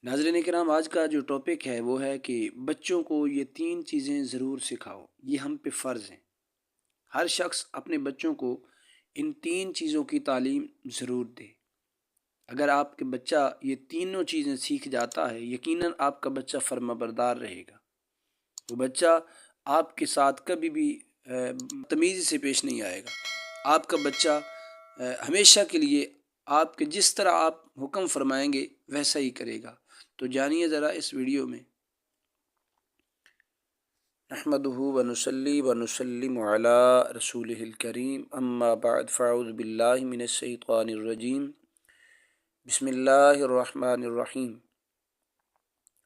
ناظرین کرام، آج کا جو ٹاپک ہے وہ ہے کہ بچوں کو یہ 3 چیزیں ضرور سکھاؤ، یہ ہم پہ فرض ہیں۔ ہر شخص اپنے بچوں کو ان 3 چیزوں کی تعلیم ضرور دے۔ اگر آپ کے بچہ یہ تینوں چیزیں سیکھ جاتا ہے، یقیناً آپ کا بچہ فرما بردار رہے گا۔ وہ بچہ آپ کے ساتھ کبھی بھی تمیزی سے پیش نہیں آئے گا۔ آپ کا بچہ ہمیشہ کے لیے آپ کے جس طرح آپ حکم فرمائیں گے ویسا ہی کرے گا۔ تو جانیے ذرا اس ویڈیو میں۔ نحمدہ ونصلی ونسلم علی رسولہ الکریم، اما بعد فاعوذ باللہ من الشیطان الرجیم، بسم اللہ الرحمن الرحیم۔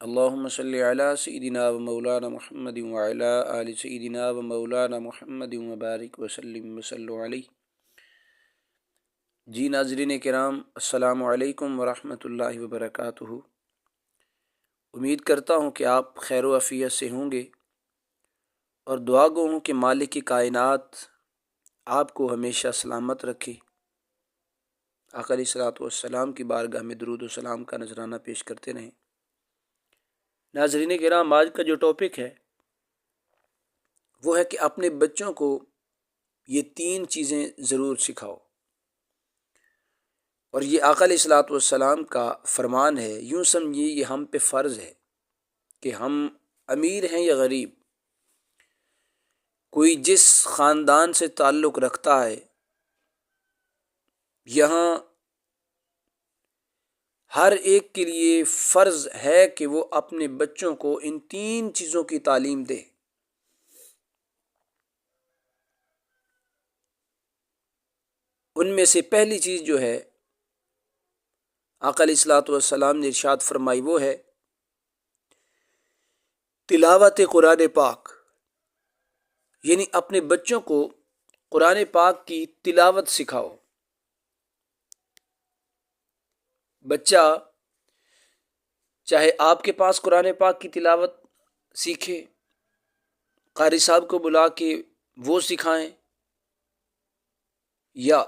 اللہم صلی علی سیدنا و مولانا محمد وعلی آل سیدنا و مولانا محمد وبارک وسلم وصلوا علیہ۔ جی ناظرین کرام، السلام علیکم ورحمۃ اللہ وبرکاتہ۔ امید کرتا ہوں کہ آپ خیر و عافیت سے ہوں گے، اور دعا گو ہوں کہ مالک کائنات آپ کو ہمیشہ سلامت رکھے۔ آقا علیہ الصلوۃ والسلام کی بارگاہ میں درود و سلام کا نذرانہ پیش کرتے رہیں۔ ناظرین کرام، آج کا جو ٹاپک ہے وہ ہے کہ اپنے بچوں کو یہ 3 چیزیں ضرور سکھاؤ، اور یہ آقا علیہ الصلوۃ والسلام کا فرمان ہے۔ یوں سمجھیے یہ ہم پہ فرض ہے کہ ہم امیر ہیں یا غریب، کوئی جس خاندان سے تعلق رکھتا ہے، یہاں ہر ایک کے لیے فرض ہے کہ وہ اپنے بچوں کو ان 3 چیزوں کی تعلیم دے۔ ان میں سے پہلی چیز جو ہے، آقا علیہ الصلوۃ والسلام نے ارشاد فرمائی، وہ ہے تلاوت قرآن پاک، یعنی اپنے بچوں کو قرآن پاک کی تلاوت سکھاؤ۔ بچہ چاہے آپ کے پاس قرآن پاک کی تلاوت سیکھے، قاری صاحب کو بلا کے وہ سکھائیں، یا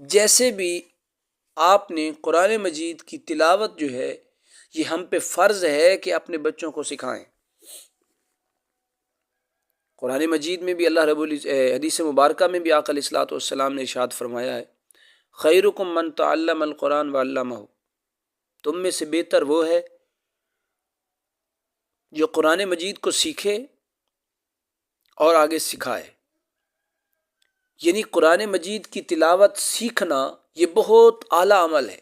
جیسے بھی آپ نے قرآن مجید کی تلاوت جو ہے یہ ہم پہ فرض ہے کہ اپنے بچوں کو سکھائیں۔ قرآن مجید میں بھی اللہ رب حدیث مبارکہ میں بھی آقا علیہ الصلوۃ والسلام نے ارشاد فرمایا ہے، خیرکم من تعلم القرآن وعلمہ، تم میں سے بہتر وہ ہے جو قرآن مجید کو سیکھے اور آگے سکھائے۔ یعنی قرآن مجید کی تلاوت سیکھنا یہ بہت اعلیٰ عمل ہے،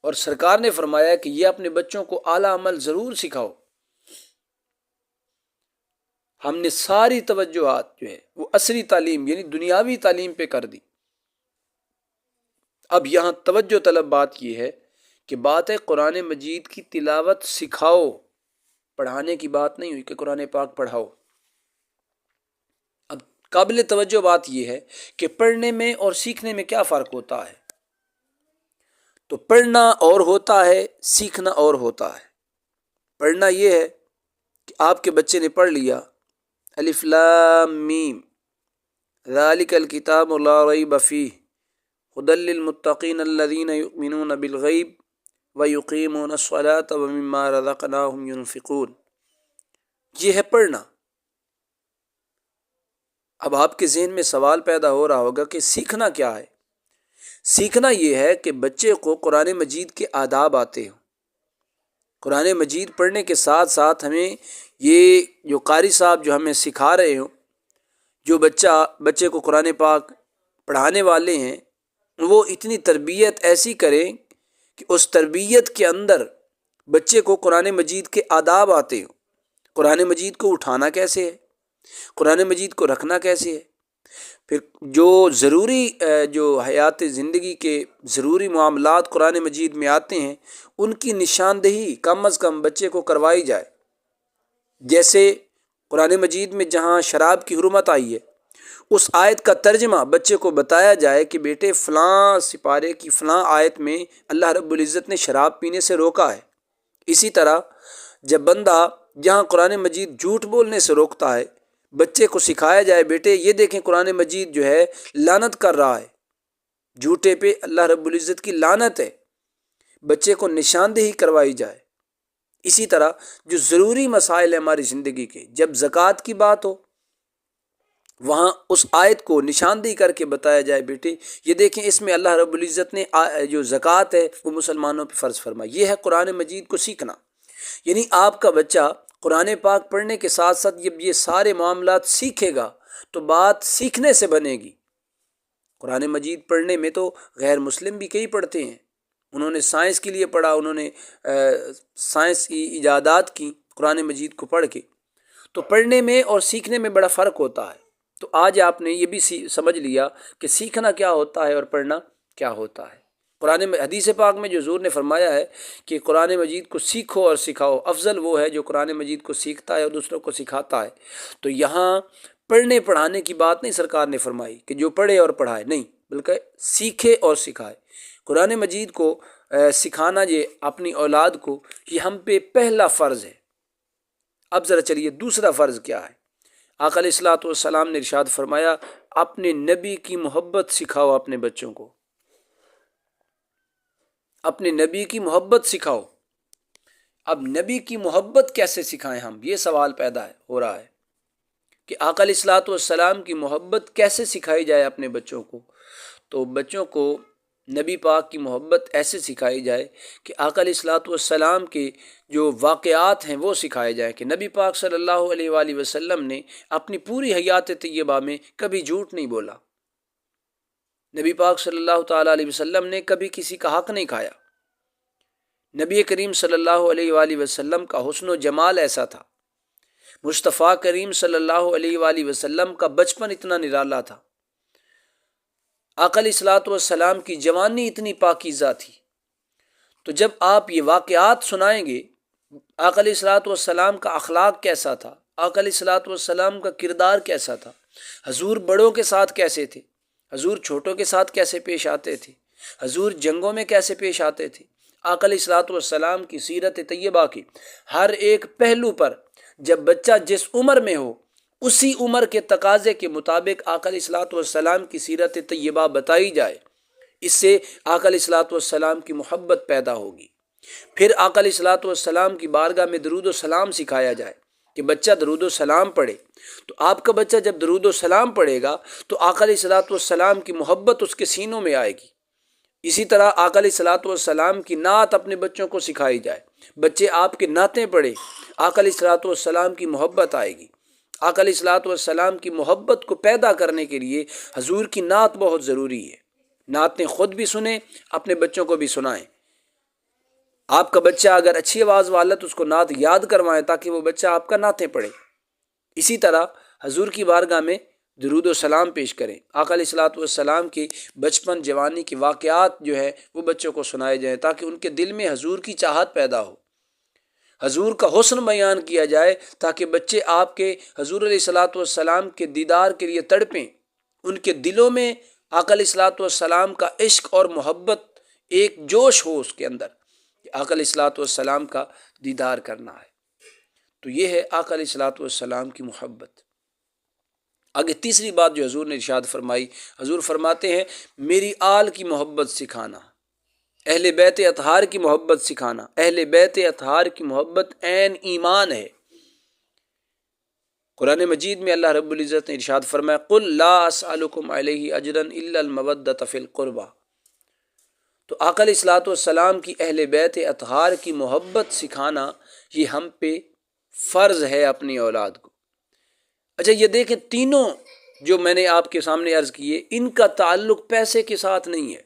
اور سرکار نے فرمایا کہ یہ اپنے بچوں کو اعلیٰ عمل ضرور سکھاؤ۔ ہم نے ساری توجہات جو ہے وہ عصری تعلیم یعنی دنیاوی تعلیم پہ کر دی۔ اب یہاں توجہ طلب بات یہ ہے کہ بات ہے قرآن مجید کی تلاوت سکھاؤ، پڑھانے کی بات نہیں ہوئی کہ قرآن پاک پڑھاؤ۔ اب قابل توجہ بات یہ ہے کہ پڑھنے میں اور سیکھنے میں کیا فرق ہوتا ہے؟ تو پڑھنا اور ہوتا ہے، سیکھنا اور ہوتا ہے۔ پڑھنا یہ ہے کہ آپ کے بچے نے پڑھ لیا، الف لام میم ذالک الکتاب لا ریب فیہ ھدی للمتقین الذین یؤمنون بالغیب ویقیمون الصلاۃ ومما رزقناہم ینفقون۔ یہ ہے پڑھنا۔ اب آپ کے ذہن میں سوال پیدا ہو رہا ہوگا کہ سیکھنا کیا ہے؟ سیکھنا یہ ہے کہ بچے کو قرآن مجید کے آداب آتے ہوں۔ قرآن مجید پڑھنے کے ساتھ ساتھ ہمیں یہ جو قاری صاحب جو ہمیں سکھا رہے ہوں، جو بچے کو قرآن پاک پڑھانے والے ہیں، وہ اتنی تربیت ایسی کریں کہ اس تربیت کے اندر بچے کو قرآن مجید کے آداب آتے ہوں۔ قرآن مجید کو اٹھانا کیسے ہے، قرآن مجید کو رکھنا کیسے ہے، پھر جو ضروری جو حیات زندگی کے ضروری معاملات قرآن مجید میں آتے ہیں ان کی نشاندہی کم از کم بچے کو کروائی جائے۔ جیسے قرآن مجید میں جہاں شراب کی حرمت آئی ہے، اس آیت کا ترجمہ بچے کو بتایا جائے کہ بیٹے فلاں سپارے کی فلاں آیت میں اللہ رب العزت نے شراب پینے سے روکا ہے۔ اسی طرح جب بندہ جہاں قرآن مجید جھوٹ بولنے سے روکتا ہے، بچے کو سکھایا جائے، بیٹے یہ دیکھیں قرآن مجید جو ہے لعنت کر رہا ہے، جھوٹے پہ اللہ رب العزت کی لعنت ہے، بچے کو نشاندہی کروائی جائے۔ اسی طرح جو ضروری مسائل ہیں ہماری زندگی کے، جب زکوٰۃ کی بات ہو وہاں اس آیت کو نشاندہی کر کے بتایا جائے، بیٹے یہ دیکھیں اس میں اللہ رب العزت نے جو زکوٰۃ ہے وہ مسلمانوں پہ فرض فرمائی۔ یہ ہے قرآن مجید کو سیکھنا، یعنی آپ کا بچہ قرآن پاک پڑھنے کے ساتھ ساتھ جب یہ سارے معاملات سیکھے گا تو بات سیکھنے سے بنے گی۔ قرآن مجید پڑھنے میں تو غیر مسلم بھی کئی پڑھتے ہیں، انہوں نے سائنس کے لیے پڑھا، انہوں نے سائنس کی ایجادات کی قرآن مجید کو پڑھ کے، تو پڑھنے میں اور سیکھنے میں بڑا فرق ہوتا ہے۔ تو آج آپ نے یہ بھی سمجھ لیا کہ سیکھنا کیا ہوتا ہے اور پڑھنا کیا ہوتا ہے۔ قرآن حدیث پاک میں جو حضور نے فرمایا ہے کہ قرآن مجید کو سیکھو اور سکھاؤ، افضل وہ ہے جو قرآن مجید کو سیکھتا ہے اور دوسروں کو سکھاتا ہے، تو یہاں پڑھنے پڑھانے کی بات نہیں سرکار نے فرمائی کہ جو پڑھے اور پڑھائے، نہیں، بلکہ سیکھے اور سکھائے۔ قرآن مجید کو سکھانا یہ اپنی اولاد کو، یہ ہم پہ پہلا فرض ہے۔ اب ذرا چلیے دوسرا فرض کیا ہے۔ آقا علیہ الصلوۃ والسلام نے ارشاد فرمایا اپنے نبی کی محبت سکھاؤ اپنے بچوں کو، اپنے نبی کی محبت سکھاؤ۔ اب نبی کی محبت کیسے سکھائیں ہم، یہ سوال پیدا ہو رہا ہے کہ آقا علیہ الصلوۃ والسلام کی محبت کیسے سکھائی جائے اپنے بچوں کو۔ تو بچوں کو نبی پاک کی محبت ایسے سکھائی جائے کہ آقا علیہ الصلوۃ والسلام کے جو واقعات ہیں وہ سکھائے جائیں کہ نبی پاک صلی اللہ علیہ وآلہ وسلم نے اپنی پوری حیات طیبہ میں کبھی جھوٹ نہیں بولا، نبی پاک صلی اللہ تعالیٰ علیہ وسلم نے کبھی کسی کا حق نہیں کھایا، نبی کریم صلی اللہ علیہ وآلہ وسلم کا حسن و جمال ایسا تھا، مصطفیٰ کریم صلی اللہ علیہ وآلہ وسلم کا بچپن اتنا نرالا تھا، آقا علیہ الصلوۃ والسلام کی جوانی اتنی پاکیزہ تھی۔ تو جب آپ یہ واقعات سنائیں گے، آقا علیہ الصلوۃ والسلام کا اخلاق کیسا تھا، آقا علیہ الصلوۃ والسلام کا کردار کیسا تھا، حضور بڑوں کے ساتھ کیسے تھے، حضور چھوٹوں کے ساتھ کیسے پیش آتے تھے، حضور جنگوں میں کیسے پیش آتے تھے، آقا علیہ الصلوۃ والسلام کی سیرت طیبہ کی ہر ایک پہلو پر جب بچہ جس عمر میں ہو اسی عمر کے تقاضے کے مطابق آقا علیہ الصلوۃ والسلام کی سیرت طیبہ بتائی جائے، اس سے آقا علیہ الصلوۃ والسلام کی محبت پیدا ہوگی۔ پھر آقا علیہ الصلوۃ والسلام کی بارگاہ میں درود و سلام سکھایا جائے کہ بچہ درود و سلام پڑھے، تو آپ کا بچہ جب درود و سلام پڑھے گا تو آقا علیہ الصلوۃ والسلام کی محبت اس کے سینوں میں آئے گی۔ اسی طرح آقا علیہ الصلوۃ والسلام کی نعت اپنے بچوں کو سکھائی جائے، بچے آپ کے نعتیں پڑھے، آقا علیہ الصلوۃ والسلام کی محبت آئے گی۔ آقا علیہ الصلوۃ والسلام کی محبت کو پیدا کرنے کے لیے حضور کی نعت بہت ضروری ہے، نعتیں خود بھی سنیں، اپنے بچوں کو بھی سنائیں۔ آپ کا بچہ اگر اچھی آواز والا تو اس کو نعت یاد کروائیں تاکہ وہ بچہ آپ کا نعتیں پڑھے۔ اسی طرح حضور کی بارگاہ میں درود و سلام پیش کریں، آقا علیہ الصلوۃ والسلام کی بچپن جوانی کے واقعات جو ہے وہ بچوں کو سنائے جائیں تاکہ ان کے دل میں حضور کی چاہت پیدا ہو، حضور کا حسن بیان کیا جائے تاکہ بچے آپ کے حضور علیہ الصلوۃ والسلام کے دیدار کے لیے تڑپیں، ان کے دلوں میں آقا علیہ الصلوۃ والسلام کا عشق اور محبت ایک جوش ہو اس کے اندر کہ آقا علیہ الصلوۃ والسلام کا دیدار کرنا ہے۔ تو یہ ہے آقا علیہ الصلوۃ والسلام کی محبت۔ آگے تیسری بات جو حضور نے ارشاد فرمائی، حضور فرماتے ہیں میری آل کی محبت سکھانا، اہل بیت اطہار کی محبت سکھانا، اہل بیت اطہار کی محبت عین ایمان ہے۔ قرآن مجید میں اللہ رب العزت نے ارشاد فرمایا قل لا اسألکم علیہ اجرا الا المودۃ فی القربى۔ تو آقا علیہ الصلوۃ والسلام کی اہل بیت اطہار کی محبت سکھانا یہ ہم پہ فرض ہے اپنی اولاد کو۔ اچھا یہ دیکھیں تینوں جو میں نے آپ کے سامنے عرض کیے ان کا تعلق پیسے کے ساتھ نہیں ہے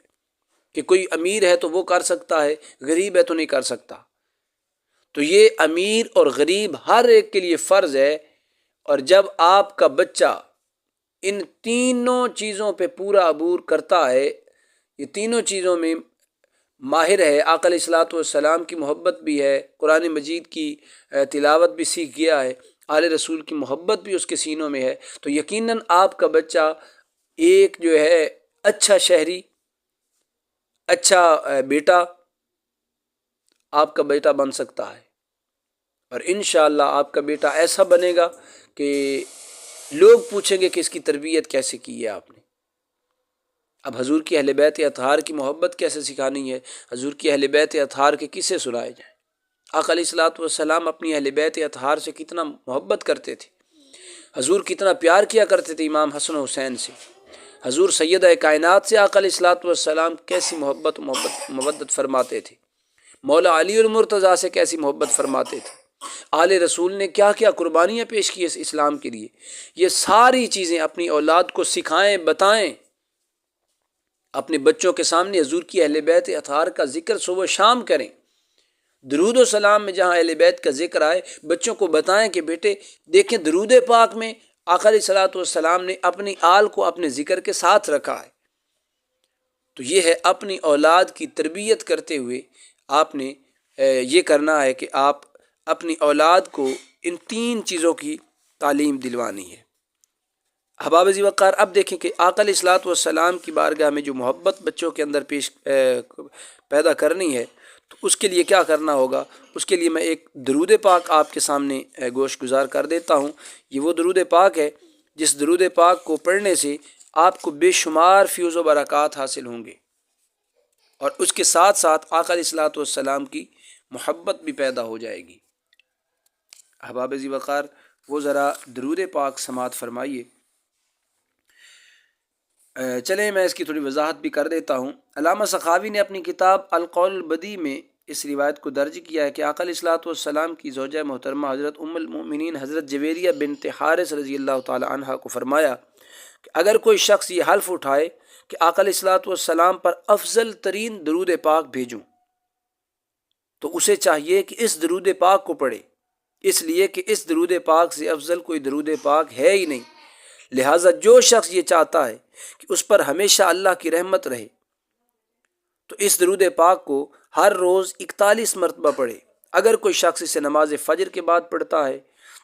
کہ کوئی امیر ہے تو وہ کر سکتا ہے، غریب ہے تو نہیں کر سکتا۔ تو یہ امیر اور غریب ہر ایک کے لیے فرض ہے، اور جب آپ کا بچہ ان تینوں چیزوں پہ پورا عبور کرتا ہے، یہ تینوں چیزوں میں ماہر ہے، آقا علیہ الصلوۃ والسلام کی محبت بھی ہے، قرآن مجید کی تلاوت بھی سیکھ گیا ہے، آل رسول کی محبت بھی اس کے سینوں میں ہے، تو یقیناً آپ کا بچہ ایک جو ہے اچھا شہری، اچھا بیٹا آپ کا بیٹا بن سکتا ہے، اور انشاءاللہ آپ کا بیٹا ایسا بنے گا کہ لوگ پوچھیں گے کہ اس کی تربیت کیسے کی ہے آپ نے۔ اب حضور کی اہل بیت اطہار کی محبت کیسے سکھانی ہے، حضور کی اہل بیت اطہار کے قصے سنائے جائیں۔ آقا علیہ الصلوۃ والسلام اپنی اہل بیت اطہار سے کتنا محبت کرتے تھے، حضور کتنا پیار کیا کرتے تھے امام حسن و حسین سے، حضور سیدہ کائنات سے آقا علیہ الصلوۃ والسلام کیسی محبت مودت فرماتے تھے، مولا علی المرتضیٰ سے کیسی محبت فرماتے تھے، آل رسول نے کیا کیا قربانیاں پیش کی اس اسلام کے لیے۔ یہ ساری چیزیں اپنی اولاد کو سکھائیں، بتائیں، اپنے بچوں کے سامنے حضور کی اہل بیت اطہار کا ذکر صبح و شام کریں۔ درود و سلام میں جہاں اہل بیت کا ذکر آئے بچوں کو بتائیں کہ بیٹے دیکھیں درود پاک میں آقا علیہ الصلوۃ والسلام نے اپنی آل کو اپنے ذکر کے ساتھ رکھا ہے۔ تو یہ ہے اپنی اولاد کی تربیت کرتے ہوئے آپ نے یہ کرنا ہے کہ آپ اپنی اولاد کو ان 3 چیزوں کی تعلیم دلوانی ہے۔ احباب عزیز وقار، اب دیکھیں کہ آقا علیہ الصلوۃ والسلام کی بارگاہ میں جو محبت بچوں کے اندر پیدا کرنی ہے تو اس کے لیے کیا کرنا ہوگا۔ اس کے لیے میں ایک درود پاک آپ کے سامنے گوش گزار کر دیتا ہوں۔ یہ وہ درود پاک ہے جس درود پاک کو پڑھنے سے آپ کو بے شمار فیوز و برکات حاصل ہوں گے، اور اس کے ساتھ ساتھ آقا علیہ الصلوۃ والسلام کی محبت بھی پیدا ہو جائے گی۔ احباب عزیز وقار، وہ ذرا درود پاک سماعت فرمائیے۔ چلیں میں اس کی تھوڑی وضاحت بھی کر دیتا ہوں۔ علامہ سخاوی نے اپنی کتاب القول البدیع میں اس روایت کو درج کیا ہے کہ آقا علیہ الصلوۃ والسلام کی زوجہ محترمہ حضرت ام المؤمنین حضرت جویریہ بنت حارث رضی اللہ تعالی عنہ کو فرمایا کہ اگر کوئی شخص یہ حلف اٹھائے کہ آقا علیہ الصلوۃ والسلام پر افضل ترین درود پاک بھیجوں تو اسے چاہیے کہ اس درود پاک کو پڑھے، اس لیے کہ اس درود پاک سے افضل کوئی درود پاک ہے ہی نہیں۔ لہٰذا جو شخص یہ چاہتا ہے کہ اس پر ہمیشہ اللہ کی رحمت رہے تو اس درود پاک کو ہر روز 41 مرتبہ پڑھے۔ اگر کوئی شخص اسے نماز فجر کے بعد پڑھتا ہے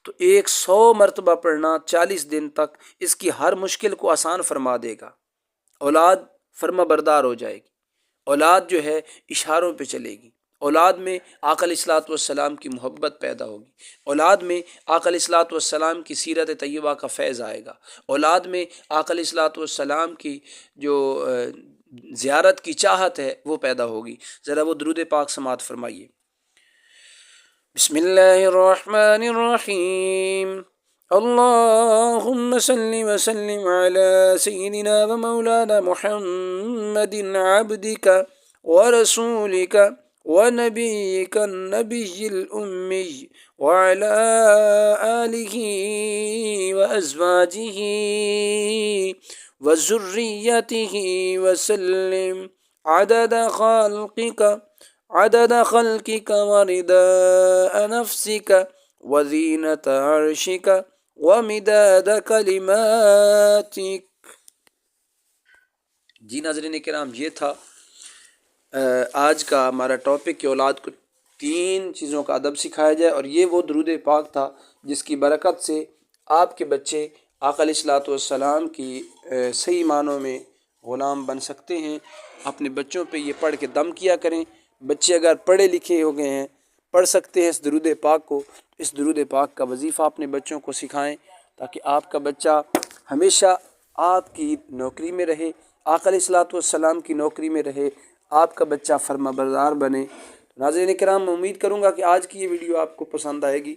تو 100 مرتبہ پڑھنا 40 دن تک اس کی ہر مشکل کو آسان فرما دے گا۔ اولاد فرما بردار ہو جائے گی، اولاد جو ہے اشاروں پہ چلے گی، اولاد میں آقا علیہ الصلوۃ والسلام کی محبت پیدا ہوگی، اولاد میں آقا علیہ الصلوۃ والسلام کی سیرت طیبہ کا فیض آئے گا، اولاد میں آقا علیہ الصلوۃ والسلام کی جو زیارت کی چاہت ہے وہ پیدا ہوگی۔ ذرا وہ درود پاک سماعت فرمائیے۔ بسم اللہ الرحمن الرحیم، اللہم صلی وسلم علی سیدنا و مولانا محمد عبدک ورسولک ونبيك النبي الأمي وعلى آله وأزواجه وذريته وسلم عدد خلقك ورضاء نفسك وزينة عرشك ومداد كلماتك۔ جی ناظرین کرام، یہ تھا آج کا ہمارا ٹاپک کہ اولاد کو 3 چیزوں کا ادب سکھایا جائے، اور یہ وہ درود پاک تھا جس کی برکت سے آپ کے بچے آقا علیہ الصلوۃ والسلام کی صحیح معنوں میں غلام بن سکتے ہیں۔ اپنے بچوں پہ یہ پڑھ کے دم کیا کریں۔ بچے اگر پڑھے لکھے ہو گئے ہیں، پڑھ سکتے ہیں اس درود پاک کو، اس درود پاک کا وظیفہ اپنے بچوں کو سکھائیں تاکہ آپ کا بچہ ہمیشہ آپ کی نوکری میں رہے، آقا علیہ الصلوۃ والسلام کی نوکری میں رہے، آپ کا بچہ فرما بردار بنے۔ ناظرین کرام، میں امید کروں گا کہ آج کی یہ ویڈیو آپ کو پسند آئے گی۔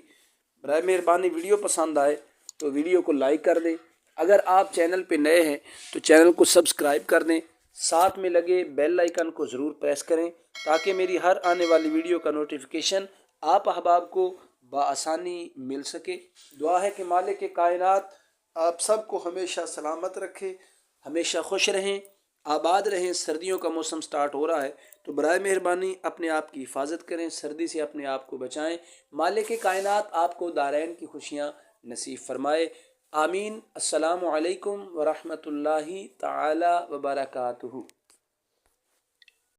برائے مہربانی ویڈیو پسند آئے تو ویڈیو کو لائک کر دیں، اگر آپ چینل پہ نئے ہیں تو چینل کو سبسکرائب کر دیں، ساتھ میں لگے بیل آئیکن کو ضرور پریس کریں تاکہ میری ہر آنے والی ویڈیو کا نوٹیفیکیشن آپ احباب کو بآسانی مل سکے۔ دعا ہے کہ مالک کائنات آپ سب کو ہمیشہ سلامت رکھے، ہمیشہ خوش رہیں، آباد رہیں۔ سردیوں کا موسم سٹارٹ ہو رہا ہے تو برائے مہربانی اپنے آپ کی حفاظت کریں، سردی سے اپنے آپ کو بچائیں۔ مالک کائنات آپ کو دارین کی خوشیاں نصیب فرمائے، آمین۔ السلام علیکم ورحمۃ اللہ تعالی وبرکاتہ۔